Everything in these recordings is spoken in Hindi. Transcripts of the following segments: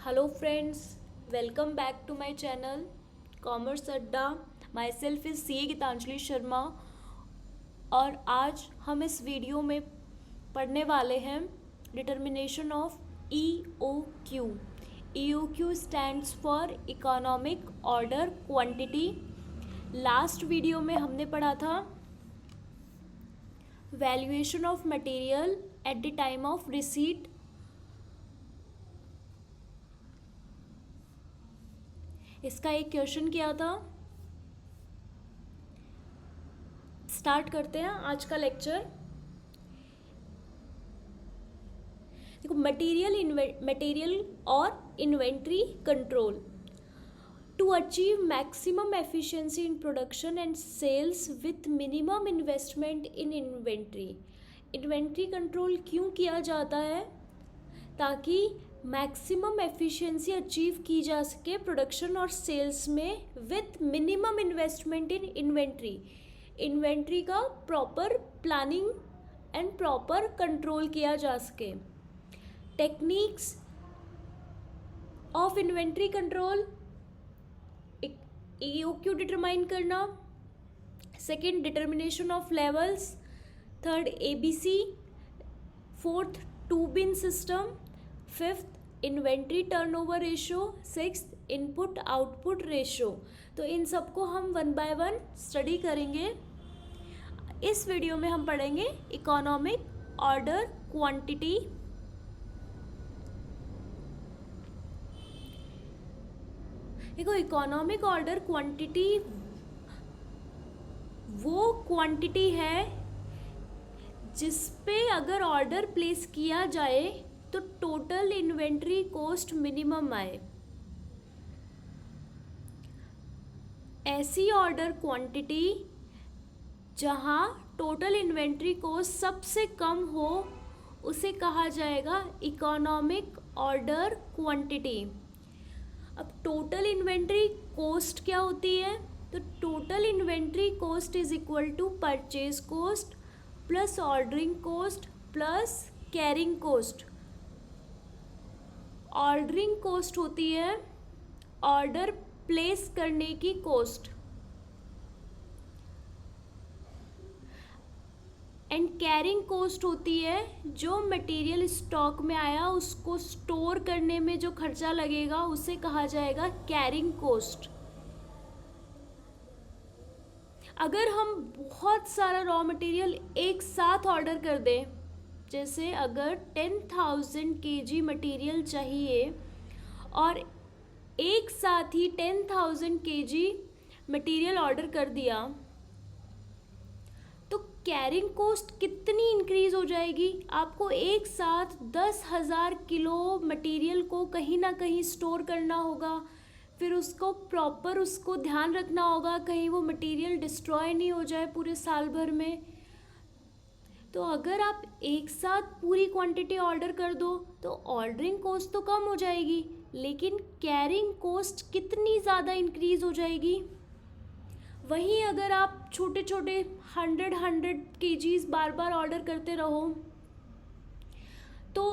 Hello friends, welcome back to my channel commerce Adda. My self is C Geetanjali Sharma और आज हम इस वीडियो में पढ़ने वाले हैं determination of EOQ. EOQ stands for economic order quantity. Last video में हमने पढ़ा था valuation of material at the time of receipt. इसका एक क्वेश्चन किया था. स्टार्ट करते हैं आज का लेक्चर. देखो, मटेरियल और inventory control to achieve maximum efficiency in production and sales with minimum investment in inventory. Inventory control क्यों किया जाता है? ताकि मैक्सिमम एफिशिएंसी अचीव की जा सके प्रोडक्शन और सेल्स में with minimum investment in inventory. Inventory का proper planning and proper control किया जा सके. Techniques of inventory control: EOQ determine करना, second determination of levels, third ABC, fourth two bin system, fifth inventory turnover ratio, sixth input output ratio. तो इन सबको हम वन बाय वन स्टडी करेंगे. इस वीडियो में हम पढ़ेंगे इकोनॉमिक ऑर्डर क्वांटिटी. देखो, इकोनॉमिक ऑर्डर क्वांटिटी वो क्वांटिटी है जिस पे अगर ऑर्डर प्लेस किया जाए तो टोटल इन्वेंट्री कॉस्ट मिनिमम आए. ऐसी ऑर्डर क्वांटिटी जहां टोटल इन्वेंट्री कॉस्ट सबसे कम हो उसे कहा जाएगा इकोनॉमिक ऑर्डर क्वांटिटी. अब टोटल इन्वेंट्री कॉस्ट क्या होती है? तो total inventory cost is equal to purchase cost plus ordering cost plus carrying cost. Ordering cost होती है ऑर्डर प्लेस करने की कॉस्ट एंड कैरिंग कॉस्ट होती है जो मटेरियल स्टॉक में आया उसको स्टोर करने में जो खर्चा लगेगा उसे कहा जाएगा कैरिंग कॉस्ट. अगर हम बहुत सारा रॉ मटेरियल एक साथ ऑर्डर कर दें, जैसे अगर 10,000 kg मटेरियल चाहिए और एक साथ ही 10,000 kg मटेरियल ऑर्डर कर दिया, तो कैरिंग कॉस्ट कितनी इंक्रीज हो जाएगी? आपको एक साथ 10,000 किलो मटेरियल को कहीं ना कहीं स्टोर करना होगा, फिर उसको प्रॉपर उसको ध्यान रखना होगा कहीं वो मटेरियल डिस्ट्रॉय नहीं हो जाए पूरे साल भर में. तो अगर आप एक साथ पूरी क्वांटिटी ऑर्डर कर दो तो ऑर्डरिंग कॉस्ट तो कम हो जाएगी, लेकिन कैरिंग कॉस्ट कितनी ज़्यादा इंक्रीज हो जाएगी. वहीं अगर आप छोटे छोटे 100 kgs बार बार ऑर्डर करते रहो तो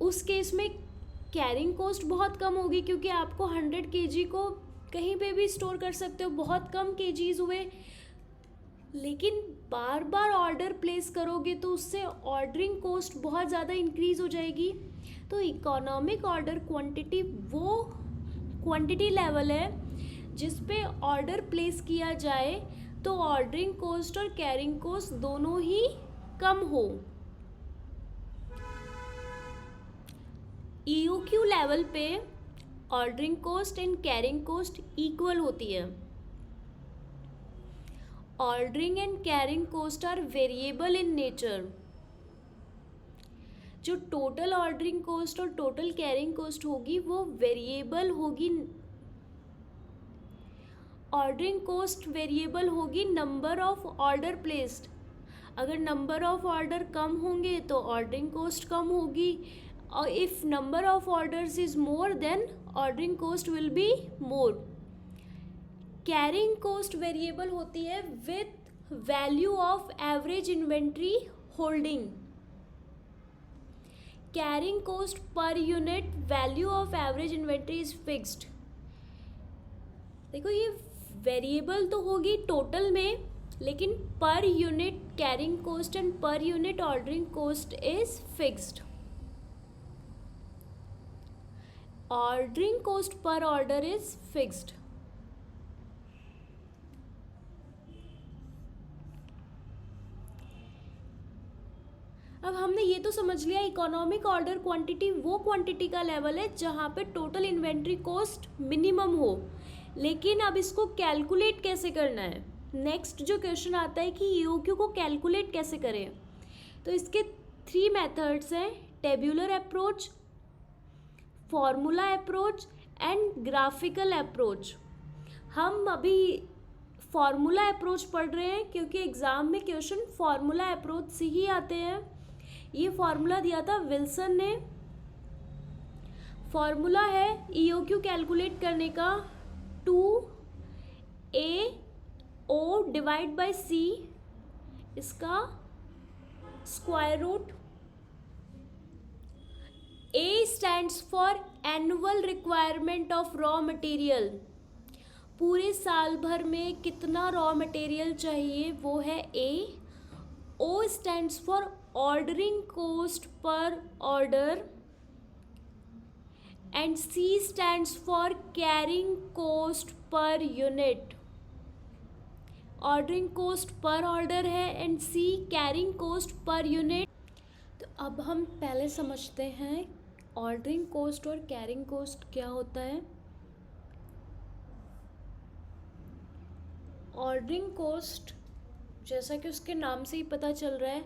उस केस में कैरिंग कॉस्ट बहुत कम होगी, क्योंकि आपको 100 kg को कहीं पे भी स्टोर कर सकते हो, बहुत कम kgs हुए. लेकिन बार बार ऑर्डर प्लेस करोगे तो उससे ऑर्डरिंग कॉस्ट बहुत ज़्यादा इंक्रीज हो जाएगी. तो इकोनॉमिक ऑर्डर क्वांटिटी वो क्वांटिटी लेवल है जिस पे ऑर्डर प्लेस किया जाए तो ऑर्डरिंग कॉस्ट और कैरिंग कॉस्ट दोनों ही कम हो. EOQ लेवल पे ordering cost and carrying cost equal होती है. Ordering and carrying cost are variable in nature. जो टोटल ऑर्डरिंग कॉस्ट और टोटल कैरिंग कॉस्ट होगी वो वेरिएबल होगी. ऑर्डरिंग कॉस्ट वेरिएबल होगी नंबर ऑफ ऑर्डर प्लेस्ड. अगर नंबर ऑफ ऑर्डर कम होंगे तो ऑर्डरिंग कॉस्ट कम होगी, और if number of orders is more then ordering cost will be more. Carrying cost variable होती है with value of average inventory holding. Carrying cost per unit value of average inventory is fixed. देखो ये वेरिएबल तो होगी टोटल में, लेकिन per unit carrying cost and per unit ordering cost is fixed. Ordering cost per order is fixed. अब हमने ये तो समझ लिया इकोनॉमिक ऑर्डर क्वांटिटी वो क्वांटिटी का लेवल है जहाँ पे टोटल इन्वेंट्री कॉस्ट मिनिमम हो, लेकिन अब इसको कैलकुलेट कैसे करना है। नेक्स्ट जो क्वेश्चन आता है कि ईओक्यू को कैलकुलेट कैसे करें, तो इसके 3 मेथड्स हैं, tabular approach, formula approach and graphical approach. हम अभी फॉर्मूला अप्रोच पढ़ रहे हैं क्योंकि एग्ज़ाम में क्वेश्चन फॉर्मूला अप्रोच से ही आते हैं। ये फॉर्मूला दिया था विल्सन ने। फॉर्मूला है ईओक्यू कैलकुलेट करने का 2AO डिवाइड बाय C, इसका square root. A stands for annual requirement of raw material, पूरे साल भर में कितना रॉ मटेरियल चाहिए वो है A। O stands for ordering cost per order and C stands for carrying cost per unit. Ordering cost per order है and C carrying cost per unit. तो अब हम पहले समझते हैं ऑर्डरिंग कोस्ट और कैरिंग कोस्ट क्या होता है। ऑर्डरिंग कोस्ट जैसा कि उसके नाम से ही पता चल रहा है,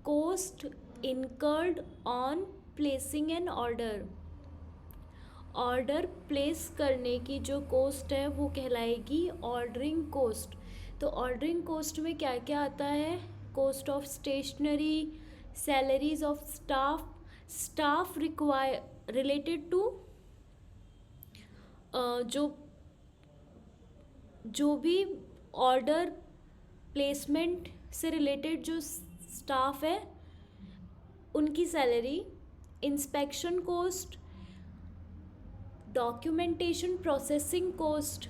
cost incurred on placing an order. Order place करने की जो कोस्ट है वो कहलाएगी ऑर्डरिंग कोस्ट। तो ऑर्डरिंग कोस्ट में क्या क्या आता है, cost of stationery, salaries of staff, staff require related to जो भी ऑर्डर प्लेसमेंट से रिलेटेड जो स्टाफ है उनकी salary, inspection cost, documentation processing cost,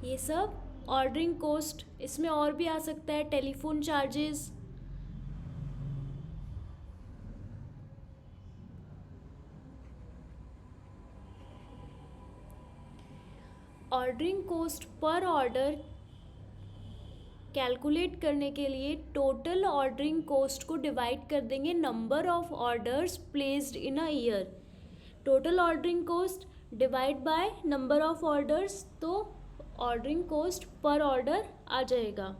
ये सब ऑर्डरिंग कोस्ट। इसमें और भी आ सकता है telephone charges, ordering cost per order calculate करने के लिए टोटल ऑर्डरिंग कोस्ट को डिवाइड कर देंगे number of orders placed in a year. Total ordering cost divide by number of orders, तो ऑर्डरिंग कोस्ट पर ऑर्डर आ जाएगा।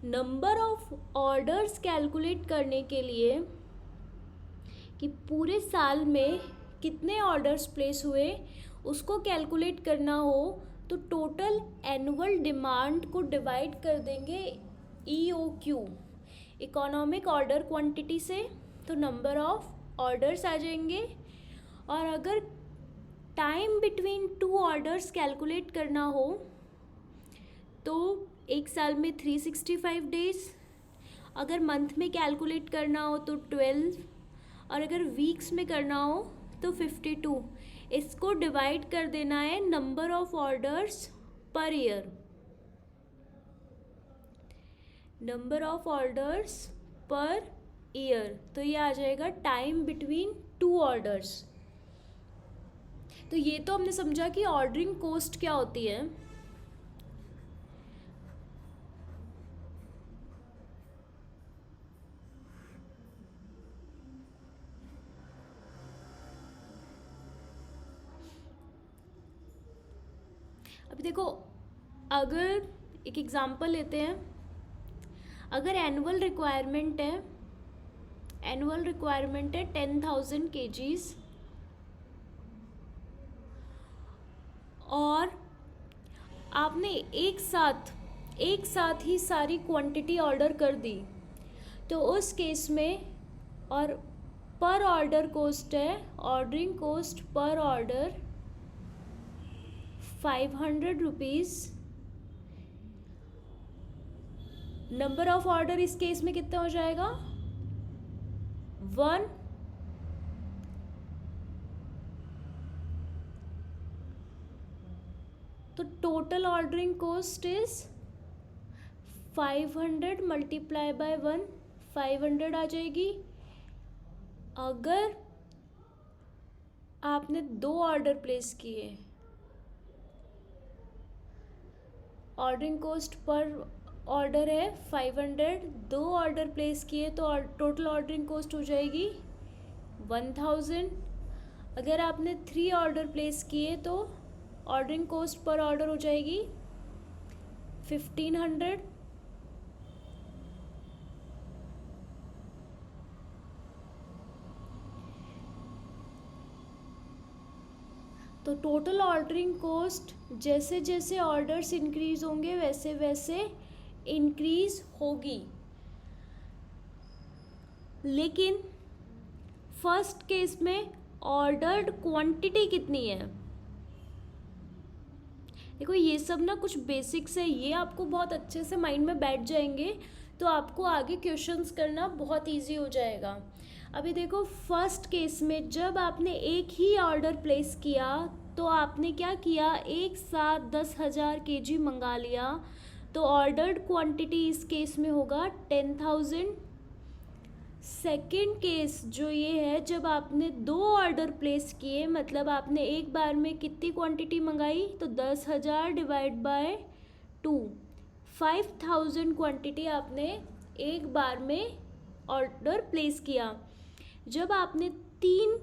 नंबर ऑफ ऑर्डर्स कैलकुलेट करने के लिए कि पूरे साल में कितने ऑर्डर्स प्लेस हुए उसको कैलकुलेट करना हो, तो टोटल एनुअल डिमांड को डिवाइड कर देंगे EOQ, इकोनॉमिक ऑर्डर क्वांटिटी से, तो नंबर ऑफ ऑर्डर्स आ जाएंगे। और अगर टाइम बिटवीन 2 ऑर्डर्स कैलकुलेट करना हो तो एक साल में 365 डेज, अगर मंथ में कैलकुलेट करना हो तो 12, और अगर वीक्स में करना हो तो 52। इसको डिवाइड कर देना है number of orders per year. Number of orders per year, तो ये आ जाएगा टाइम बिटवीन 2 ऑर्डर्स। तो ये तो हमने समझा कि ऑर्डरिंग कोस्ट क्या होती है। अभी देखो, अगर एक एग्जांपल लेते हैं, अगर एनुअल रिक्वायरमेंट है 10,000 kgs और आपने एक साथ ही सारी क्वांटिटी ऑर्डर कर दी, तो उस केस में और पर ऑर्डर कोस्ट है, ordering cost per order 500 rupees. Number of order इस केस में कितना हो जाएगा, 1, तो total ordering cost is 500 multiply by 1, 500 आ जाएगी। अगर आपने 2 ऑर्डर प्लेस किए, ऑर्डरिंग कॉस्ट पर ऑर्डर है 500, 2 ऑर्डर प्लेस किए तो टोटल ऑर्डरिंग कॉस्ट हो जाएगी 1000। अगर आपने 3 ऑर्डर प्लेस किए तो ऑर्डरिंग कॉस्ट पर ऑर्डर हो जाएगी 1500। तो टोटल ऑर्डरिंग कॉस्ट जैसे जैसे ऑर्डर्स इंक्रीज होंगे वैसे वैसे इंक्रीज होगी। लेकिन फर्स्ट केस में ऑर्डर्ड क्वांटिटी कितनी है? देखो ये सब ना कुछ बेसिक्स है, ये आपको बहुत अच्छे से माइंड में बैठ जाएंगे तो आपको आगे क्वेश्चंस करना बहुत इजी हो जाएगा। अभी देखो फर्स्ट केस में जब आपने एक ही ऑर्डर प्लेस किया तो आपने क्या किया, एक साथ 10,000 kg मंगा लिया, तो ऑर्डर्ड क्वांटिटी इस केस में होगा 10,000। सेकेंड केस जो ये है, जब आपने 2 ऑर्डर प्लेस किए, मतलब आपने एक बार में कितनी क्वांटिटी मंगाई, तो 10,000 डिवाइड बाय 2, 5,000 क्वांटिटी आपने एक बार में ऑर्डर प्लेस किया। जब आपने 3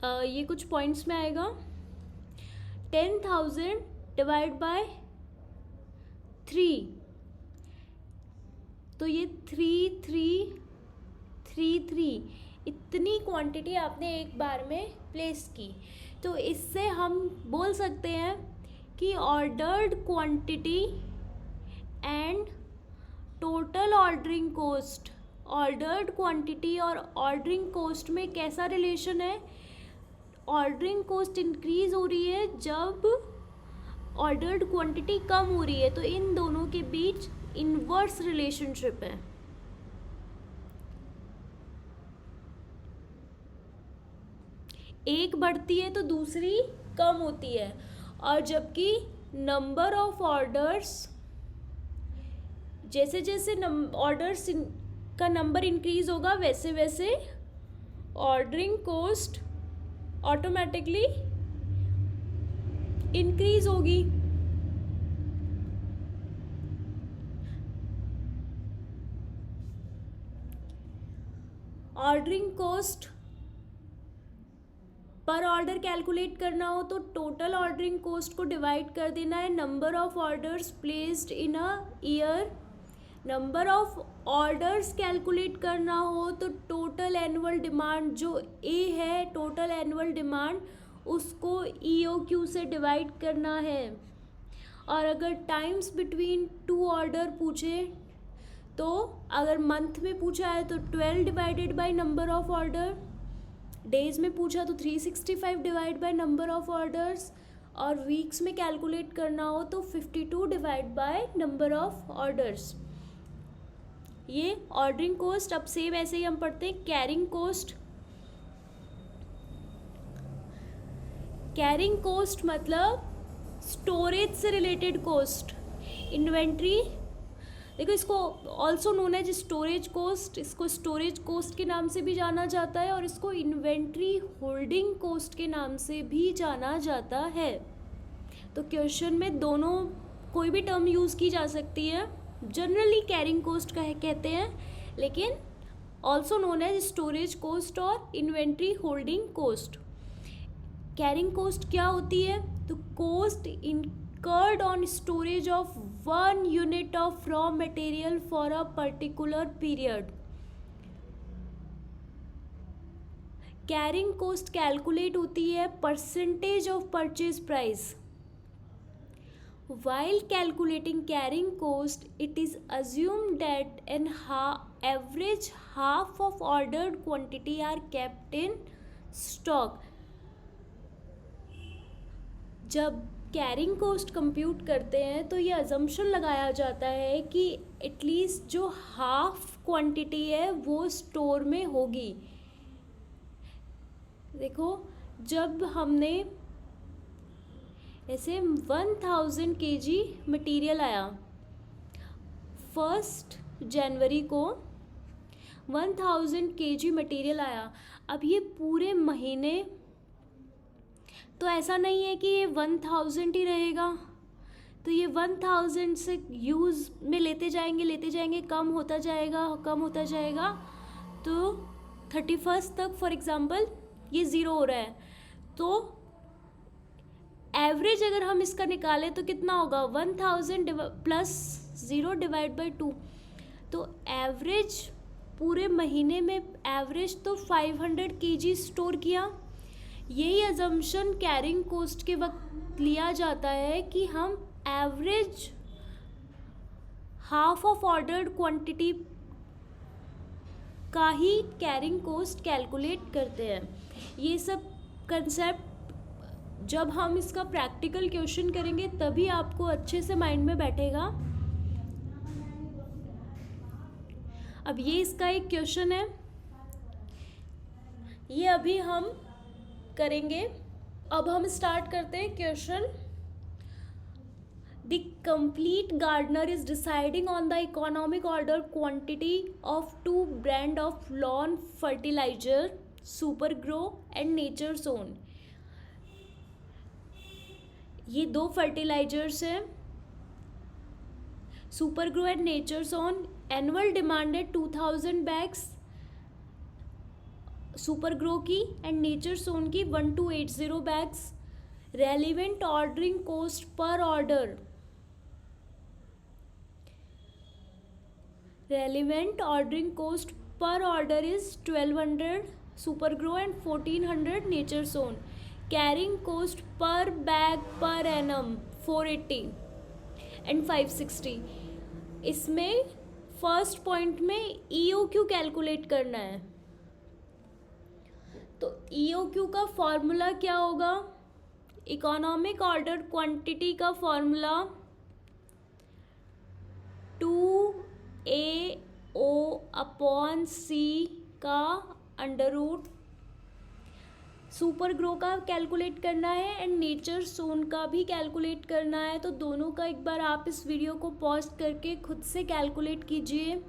ये कुछ पॉइंट्स में आएगा, 10,000 डिवाइड बाय 3, तो ये 3,3,3,3 इतनी क्वांटिटी आपने एक बार में प्लेस की। तो इससे हम बोल सकते हैं कि ordered quantity and total ordering cost, ordered quantity और ऑर्डरिंग कॉस्ट में कैसा रिलेशन है? ऑर्डरिंग कॉस्ट इंक्रीज हो रही है जब ऑर्डर्ड क्वांटिटी कम हो रही है, तो इन दोनों के बीच इनवर्स रिलेशनशिप है। एक बढ़ती है तो दूसरी कम होती है, और जबकि नंबर ऑफ ऑर्डर्स, जैसे जैसे ऑर्डर्स का नंबर इंक्रीज होगा वैसे वैसे ऑर्डरिंग कॉस्ट ऑटोमेटिकली इंक्रीज होगी। Ordering cost per order calculate करना हो तो टोटल ऑर्डरिंग कॉस्ट को डिवाइड कर देना है number of orders placed in a year. Number of orders calculate करना हो तो टोटल एनुअल डिमांड जो ए है, टोटल एनुअल डिमांड, उसको EOQ से डिवाइड करना है। और अगर टाइम्स बिटवीन 2 ऑर्डर पूछे तो अगर मंथ में पूछा है तो 12 divided by number of order, days में पूछा तो 365 divide by number of orders, और वीक्स में कैलकुलेट करना हो तो 52 divide by number of orders. ये ऑर्डरिंग कॉस्ट। अब सेम ऐसे ही हम पढ़ते हैं कैरिंग कॉस्ट। कैरिंग कॉस्ट मतलब स्टोरेज से रिलेटेड कॉस्ट। इन्वेंट्री, देखो इसको also known as storage cost, इसको स्टोरेज कॉस्ट के नाम से भी जाना जाता है और इसको इन्वेंट्री होल्डिंग कॉस्ट के नाम से भी जाना जाता है। तो क्वेश्चन में दोनों कोई भी टर्म यूज़ की जा सकती है। जनरली कैरिंग कॉस्ट कहते हैं, लेकिन also known as storage cost और inventory holding cost. Carrying cost क्या होती है? तो cost incurred on storage of 1 unit of raw material for a particular period. Carrying cost calculate होती है percentage of purchase price. While calculating carrying cost, it is assumed that an average half of ordered quantity are kept in stock. जब कैरिंग कॉस्ट कंप्यूट करते हैं तो ये अजम्पशन लगाया जाता है कि एटलीस्ट जो हाफ क्वांटिटी है वो स्टोर में होगी। देखो, जब हमने ऐसे 1000 kg मटेरियल आया 1 जनवरी को, 1000 kg मटेरियल आया। अब ये पूरे महीने तो ऐसा नहीं है कि ये 1000 ही रहेगा, तो ये 1000 से यूज़ में लेते जाएंगे, कम होता जाएगा। तो 31 तक फॉर एग्ज़ाम्पल ये ज़ीरो हो रहा है, तो एवरेज अगर हम इसका निकालें तो कितना होगा, 1000 प्लस 0 डिवाइड बाई 2। तो एवरेज पूरे महीने में एवरेज तो 500 kg स्टोर किया। यही अजम्पशन कैरिंग कॉस्ट के वक्त लिया जाता है कि हम average half of ordered quantity का ही कैरिंग कॉस्ट कैलकुलेट करते हैं। ये सब कंसेप्ट जब हम इसका प्रैक्टिकल क्वेश्चन करेंगे तभी आपको अच्छे से माइंड में बैठेगा। अब ये इसका एक क्वेश्चन है, ये अभी हम करेंगे। अब हम स्टार्ट करते हैं question. The complete gardener is deciding on the economic order quantity of 2 brand of lawn fertilizer, Supergrow and Nature's Own। ये 2 फर्टिलाइजर्स हैं, Supergrow and Nature's Own। Annual demand है 2000 बैग्स Supergrow की एंड Nature's Own की 1280 bags. Relevant ordering cost per order, relevant ordering cost per order is 1200 Supergrow and 1400 Nature's Own। Carrying cost per bag per annum 480 and 560। इसमें फर्स्ट पॉइंट में EOQ कैलकुलेट करना है। तो EOQ का फॉर्मूला क्या होगा, इकोनॉमिक ऑर्डर क्वांटिटी का फॉर्मूला 2AO अपॉन C का अंडर रूट। सुपरग्रो का कैलकुलेट करना है एंड नेचर्स ओन का भी कैलकुलेट करना है। तो दोनों का एक बार आप इस वीडियो को पॉज करके खुद से कैलकुलेट कीजिए।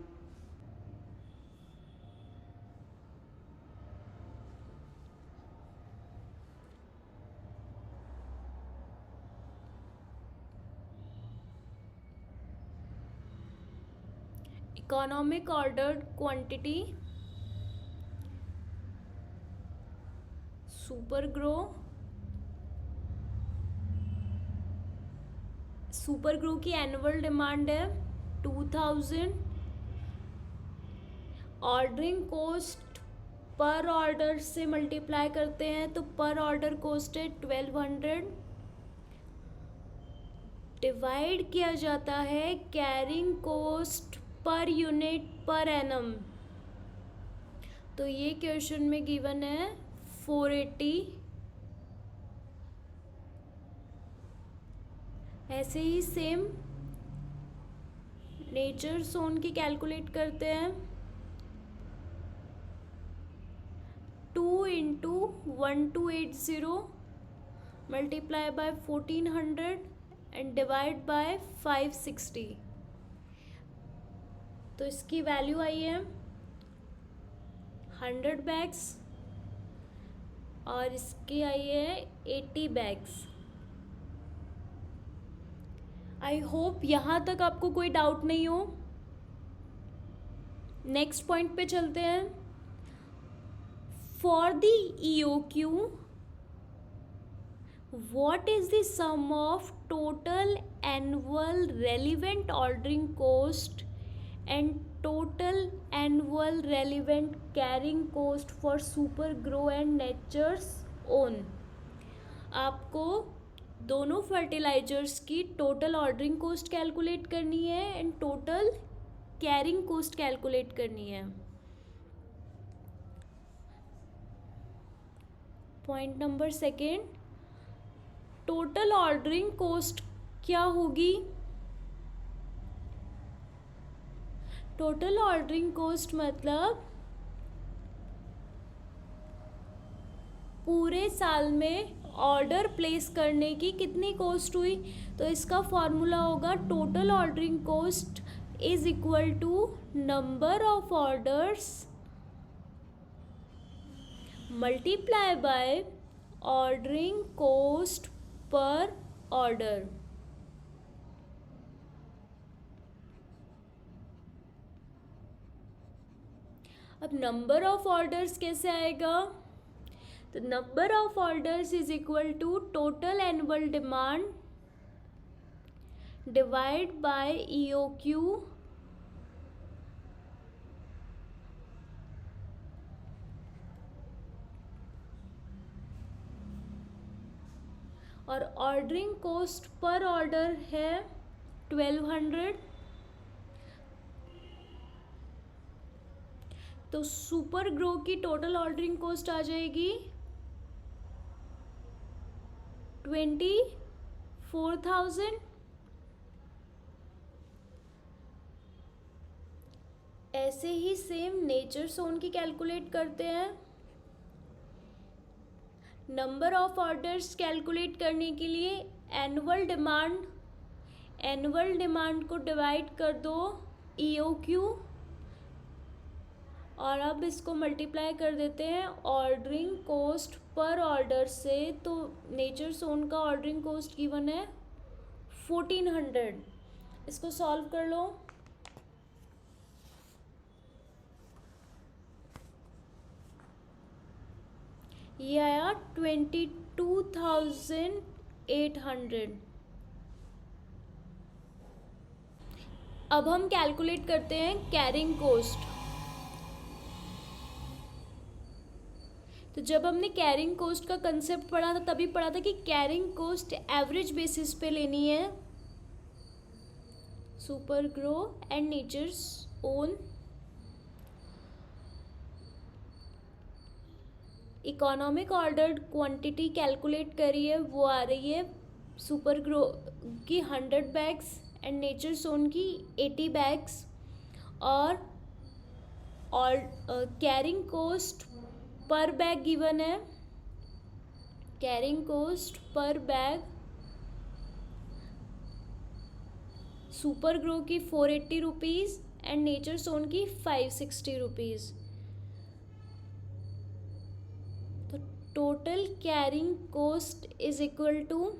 इकोनॉमिक ऑर्डर्ड क्वांटिटी सुपरग्रो की एनुअल डिमांड है 2000। ऑर्डरिंग कॉस्ट पर ऑर्डर से मल्टीप्लाई करते हैं तो पर ऑर्डर कॉस्ट है 1200, डिवाइड किया जाता है carrying cost per unit per annum. तो ये क्वेश्चन में गिवन है 480। ऐसे ही सेम नेचर्स ओन की कैलकुलेट करते हैं 2 into 1280 multiply by 1400 and divide by 560। तो इसकी वैल्यू आई है 100 बैग्स और इसकी आई है 80 बैग्स। आई होप यहाँ तक आपको कोई डाउट नहीं हो। नेक्स्ट पॉइंट पे चलते हैं। For the EOQ what is the sum of total annual relevant ordering cost and total annual relevant carrying cost for Supergrow and Nature's Own। आपको दोनों फर्टिलाइजर्स की टोटल ऑर्डरिंग कॉस्ट कैलकुलेट करनी है and total carrying cost calculate करनी है। Point number second, total ordering cost क्या होगी। टोटल ऑर्डरिंग कॉस्ट मतलब पूरे साल में ऑर्डर प्लेस करने की कितनी कॉस्ट हुई। तो इसका फॉर्मूला होगा total ordering cost is equal to number of orders multiply by ordering cost per order. अब नंबर ऑफ ऑर्डर्स कैसे आएगा। तो number of orders is equal to total annual demand divide by EOQ और ऑर्डरिंग कॉस्ट पर ऑर्डर है 1200। तो सुपर ग्रो की टोटल ऑर्डरिंग कॉस्ट आ जाएगी 24,000। ऐसे ही सेम नेचर सोन की कैलकुलेट करते हैं। नंबर ऑफ ऑर्डर्स कैलकुलेट करने के लिए एनुअल डिमांड को डिवाइड कर दो EOQ और अब इसको मल्टीप्लाई कर देते हैं ऑर्डरिंग कॉस्ट पर ऑर्डर से। तो नेचर सोन का ऑर्डरिंग कॉस्ट गिवन है 1400। इसको सॉल्व कर लो। ये आया 22,800। अब हम कैलकुलेट करते हैं कैरिंग कॉस्ट। तो जब हमने कैरिंग कॉस्ट का कंसेप्ट पढ़ा था तभी पढ़ा था कि कैरिंग कॉस्ट एवरेज बेसिस पे लेनी है। Super grow and nature's own economic ordered quantity calculate करी है, वो आ रही है सुपर ग्रो की 100 बैग्स एंड नेचर सोन की 80 बैग्स। और carrying cost per bag given है। Carrying cost per bag super grow की 480 रुपीज़ एंड नेचर सोन की 560 रुपीज़। तो total carrying cost is equal to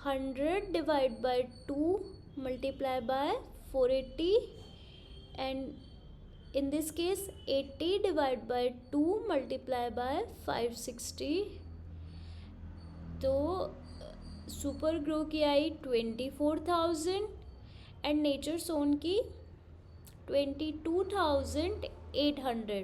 100 divide by 2 multiply by 480 and in this case 80 divided by 2 multiply by 560। तो सुपर ग्रो की आई 24,000 एंड नेचर सोन की 22,800।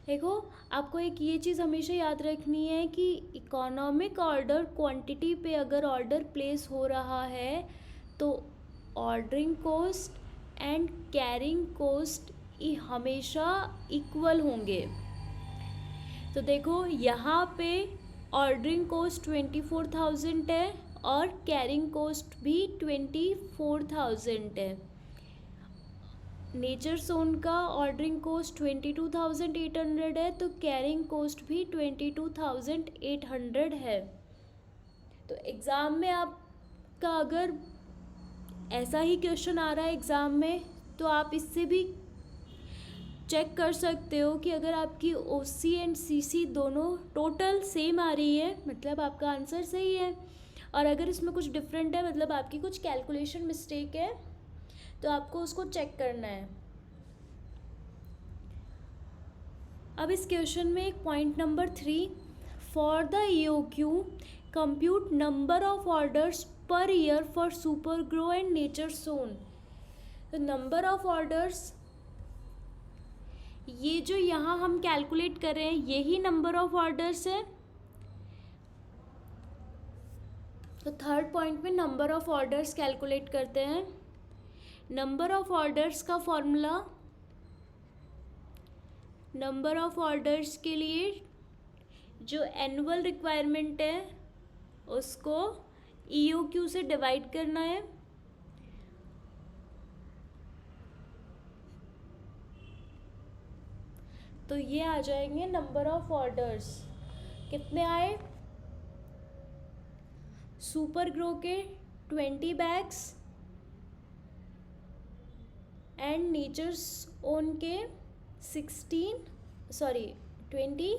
देखो आपको एक ये चीज़ हमेशा याद रखनी है कि इकोनॉमिक ऑर्डर क्वांटिटी पे अगर ऑर्डर प्लेस हो रहा है तो ordering cost and carrying cost हमेशा इक्वल होंगे। तो देखो यहाँ पे ऑर्डरिंग कॉस्ट 24,000 है और कैरिंग कॉस्ट भी 24,000 है। नेचर सोन का ऑर्डरिंग कॉस्ट 22,800 है तो कैरिंग कॉस्ट भी 22,800 है। तो एग्ज़ाम में आपका अगर ऐसा ही क्वेश्चन आ रहा है एग्ज़ाम में तो आप इससे भी चेक कर सकते हो कि अगर आपकी OC एंड CC दोनों टोटल सेम आ रही है मतलब आपका आंसर सही है, और अगर इसमें कुछ डिफरेंट है मतलब आपकी कुछ कैलकुलेशन मिस्टेक है तो आपको उसको चेक करना है। अब इस क्वेश्चन में एक point number 3 for the EOQ compute number of orders per year for super grow and nature son. तो नंबर ऑफ ऑर्डर्स ये जो यहाँ हम कैलकुलेट कर रहे हैं यही नंबर ऑफ ऑर्डर्स है। तो थर्ड पॉइंट में नंबर ऑफ ऑर्डर्स कैलकुलेट करते हैं। नंबर ऑफ ऑर्डर्स का फॉर्मूला नंबर ऑफ ऑर्डर्स के लिए जो एनुअल रिक्वायरमेंट है उसको EOQ से डिवाइड करना है। तो ये आ जाएंगे नंबर ऑफ ऑर्डर्स। कितने आए? सुपर ग्रो के 20 बैग्स एंड नेचर्स ओन के 20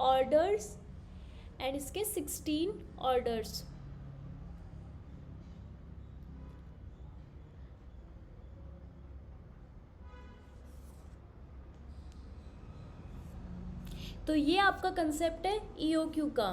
ऑर्डर्स एंड इसके 16 ऑर्डर्स। तो ये आपका कंसेप्ट है EOQ का।